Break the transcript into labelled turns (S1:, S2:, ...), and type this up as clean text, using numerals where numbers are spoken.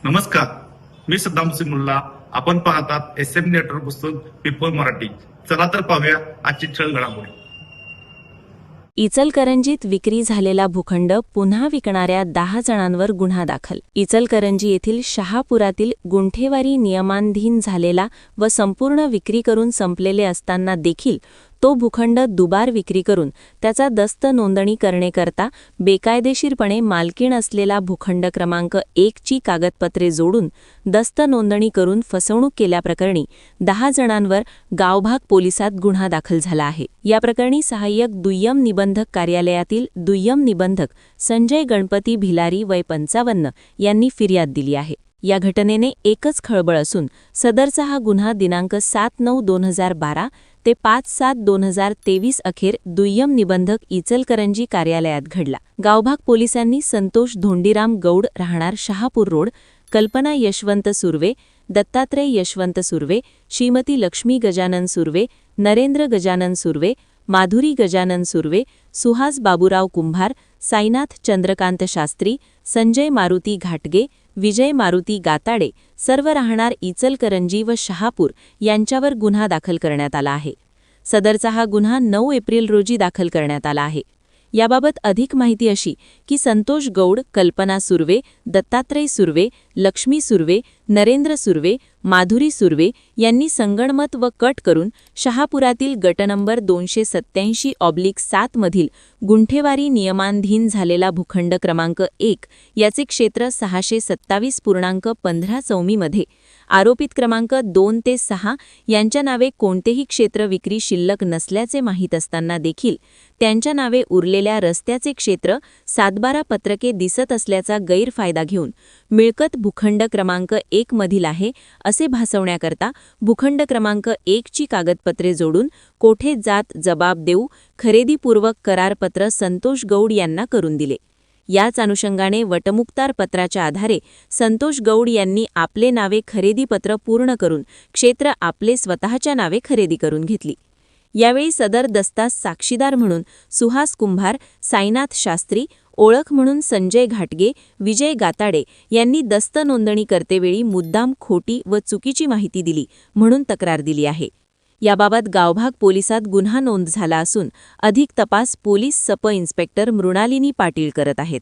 S1: नमस्कार, मी सद्दाम सिमुल्ला. आपण पाहतात SM नेटवर्क पुस्तक पीपल मराठी. चला तर पाहूया आजची ठळक घडामोडी.
S2: इचलकरंजीत विक्री झालेला भूखंड पुन्हा विकणाऱ्या 10 जणांवर गुन्हा दाखल. इचलकरंजी येथील शहापुरातील गुंठेवारी नियमांधीन झालेला व संपूर्ण विक्री करून संपलेले असताना देखील तो भूखंड दुबार विक्री करून त्याचा दस्त नोंदणी करण्याकरता बेकायदेशीरपणे मालकीण असलेला भूखंड क्रमांक 1 ची कागदपत्रे जोडून दस्त नोंदणी करून फसवणूक केल्याप्रकरणी 10 जणांवर गावभाग पोलिसात गुन्हा दाखल झाला आहे. या प्रकरणी सहाय्यक दुय्यम निबंधक कार्यालयातील दुय्यम निबंधक संजय गणपती भिलारी वय 55 यांनी फिर्याद दिली आहे. या घटनेने एकच खळबळ असून सदरचा हा गुन्हा दिनांक 7/9/2012 ते 5/7/2023 अखेर दुय्यम निबंधक इचलकरंजी कार्यालयात घडला. गावभाग पोलिसांनी संतोष धोंडीराम गौड राहणार शहापूर रोड, कल्पना यशवंत सुर्वे, दत्तात्रय यशवंत सुर्वे, श्रीमती लक्ष्मी गजानन सुर्वे, नरेंद्र गजानन सुर्वे, माधुरी गजानन सुर्वे, सुहास बाबूराव कुंभार, साईनाथ चंद्रकांत शास्त्री, संजय मारुती घाटगे, विजय मारुती गाताडे सर्व राहणार इचलकरंजी व शहापूर यांच्यावर गुन्हा दाखल करण्यात आला आहे. सदरचा हा गुन्हा 9 एप्रिल रोजी दाखल करण्यात आला आहे. याबाबत अधिक माहिती अशी की संतोष गौड, कल्पना सुर्वे, दत्तात्रय सुर्वे, लक्ष्मी सुर्वे, नरेंद्र सुर्वे, माधुरी सुर्वे यांनी संगणमत व कट करून शहापुरातील गट नंबर 287/7 मधील गुंठेवारी नियमांधीन झालेला भूखंड क्रमांक 1 याचे क्षेत्र 627.15 चौमीमध्ये आरोपित क्रमांक 2 ते 6 यांच्या नावे कोणतेही क्षेत्र विक्री शिल्लक नसल्याचे माहीत असताना देखील त्यांच्या नावे उरलेल्या रस्त्याचे क्षेत्र 7/12 पत्रके दिसत असल्याचा गैरफायदा घेऊन मिळकत भूखंड क्रमांक 1 मधील आहे असे भासवण्याकरता भूखंड क्रमांक 1 ची कागदपत्रे जोडून कोठे जात जबाब देऊ खरेदीपूर्वक करारपत्र संतोष गौड यांना करून दिले. याच अनुषंगाने वटमुक्तार पत्राच्या आधारे संतोष गौड यांनी आपले नावे खरेदीपत्र पूर्ण करून क्षेत्र आपले स्वतःच्या नावे खरेदी करून घेतली. यावेळी सदर दस्तास साक्षीदार म्हणून सुहास कुंभार, साईनाथ शास्त्री, ओळख म्हणून संजय घाटगे, विजय गाताडे यांनी दस्त नोंदणी करतेवेळी मुद्दाम खोटी व चुकीची माहिती दिली म्हणून तक्रार दिली आहे. याबाबत गावभाग पोलिसात गुन्हा नोंद झाला असून अधिक तपास पोलीस सप इन्स्पेक्टर मृणालिनी पाटील करत आहेत.